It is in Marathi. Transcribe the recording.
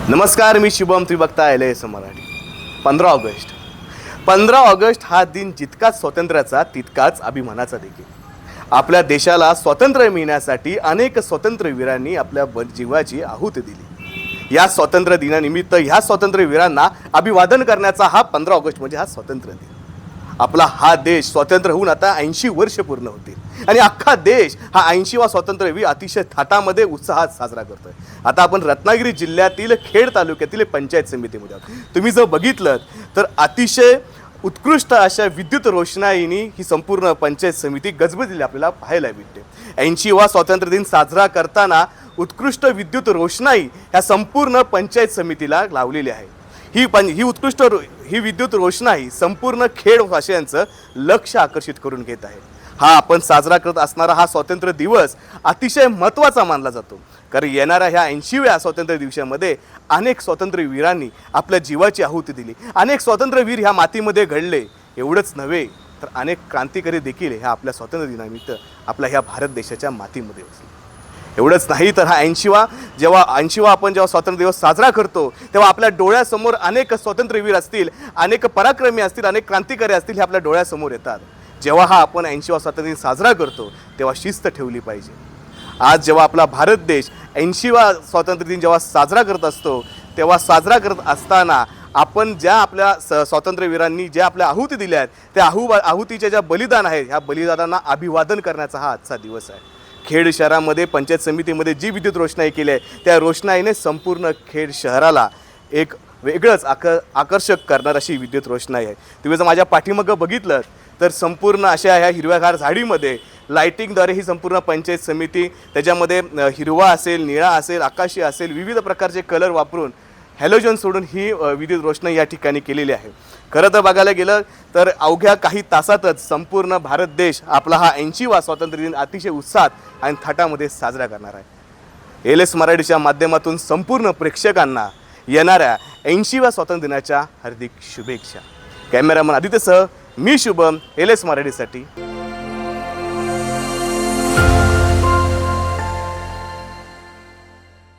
नमस्कार, मी शुभम. तुम्ही बघता LS मराठी. 15 ऑगस्ट हा दिन जितकाच स्वातंत्र्याचा तितकाच अभिमानाचा देखील. आपल्या देशाला स्वातंत्र्य मिळण्यासाठी अनेक स्वातंत्र्यवीरांनी आपल्या जीवाची आहुती दिली. या स्वातंत्र्य दिनानिमित्त ह्या स्वातंत्र्यवीरांना अभिवादन करण्याचा हा 15 ऑगस्ट म्हणजे हा स्वातंत्र्य दिन. आपला हा देश स्वतंत्र होऊन आता 80 वर्ष पूर्ण होतील आणि अख्खा देश हा 80वा स्वातंत्र्यवीर अतिशय थाटामध्ये उत्साहात साजरा करतोय. आता आपण रत्नागिरी जिल्ह्यातील खेड तालुक्यातील पंचायत समितीमध्ये आहोत. तुम्ही जर बघितलं तर अतिशय उत्कृष्ट अशा विद्युत रोषणाईनी ही संपूर्ण पंचायत समिती गजबजलेली आपल्याला पाहायला मिळते. 80वा स्वातंत्र्य दिन साजरा करताना उत्कृष्ट विद्युत रोषणाई ह्या संपूर्ण पंचायत समितीला लावलेली आहे. ही विद्युत रोषणाई संपूर्ण खेड वासियांचं लक्ष आकर्षित करून घेत आहे. हा आपण साजरा करत असणारा हा स्वातंत्र्य दिवस अतिशय महत्त्वाचा मानला जातो, कारण येणाऱ्या ह्या 80व्या स्वातंत्र्य दिवसामध्ये अनेक स्वातंत्र्यवीरांनी आपल्या जीवाची आहुती दिली. अनेक स्वातंत्र्यवीर ह्या मातीमध्ये घडले. एवढंच नव्हे तर अनेक क्रांतिकारी देखील ह्या आपल्या स्वातंत्र्य दिनानिमित्त आपल्या ह्या भारत देशाच्या मातीमध्ये बसले. एवढंच नाही तर हा 80वा आपण जेव्हा स्वातंत्र्य दिवस साजरा करतो तेव्हा आपल्या डोळ्यासमोर अनेक स्वातंत्र्यवीर असतील, अनेक पराक्रमी असतील, अनेक क्रांतिकारी असतील, हे आपल्या डोळ्यासमोर येतात. जेव्हा हा आपण 80वा स्वातंत्र्य दिन साजरा करतो तेव्हा शिस्त ठेवली पाहिजे. आज जेव्हा आपला भारत देश 80वा स्वातंत्र्य दिन जेव्हा साजरा करत असतो तेव्हा साजरा करत असताना आपण ज्या आपल्या स्वातंत्र्यवीरांनी ज्या आपल्या आहुती दिल्या आहेत त्या आहुतीच्या ज्या बलिदान आहेत ह्या बलिदानांना अभिवादन करण्याचा हा आजचा दिवस आहे. खेड शहरामध्ये पंचायत समितीमध्ये जी विद्युत रोषणाई केली आहे त्या रोषणाईने संपूर्ण खेड शहराला एक वेगळंच आकर्षक करणार अशी विद्युत रोषणाई आहे. तुम्ही जर माझ्या पाठीमागं बघितलं तर संपूर्ण अशा ह्या हिरव्यागार झाडीमध्ये लाईटिंगद्वारे ही संपूर्ण पंचायत समिती त्याच्यामध्ये हिरवा असेल, निळा असेल, आकाशी असेल, विविध प्रकारचे कलर वापरून हॅलोजन सोडून ही विद्युत रोषणाई या ठिकाणी केलेली आहे. खरं तर बघायला गेलं तर अवघ्या काही तासातच संपूर्ण भारत देश आपला हा 80वा स्वातंत्र्य दिन अतिशय उत्साहात आणि थाटामध्ये साजरा करणार आहे. LS मराठीच्या माध्यमातून संपूर्ण प्रेक्षकांना येणाऱ्या 80व्या स्वातंत्र्य दिनाच्या हार्दिक शुभेच्छा. कॅमेरामन आदित्यसह मी शुभम, LS मराठीसाठी.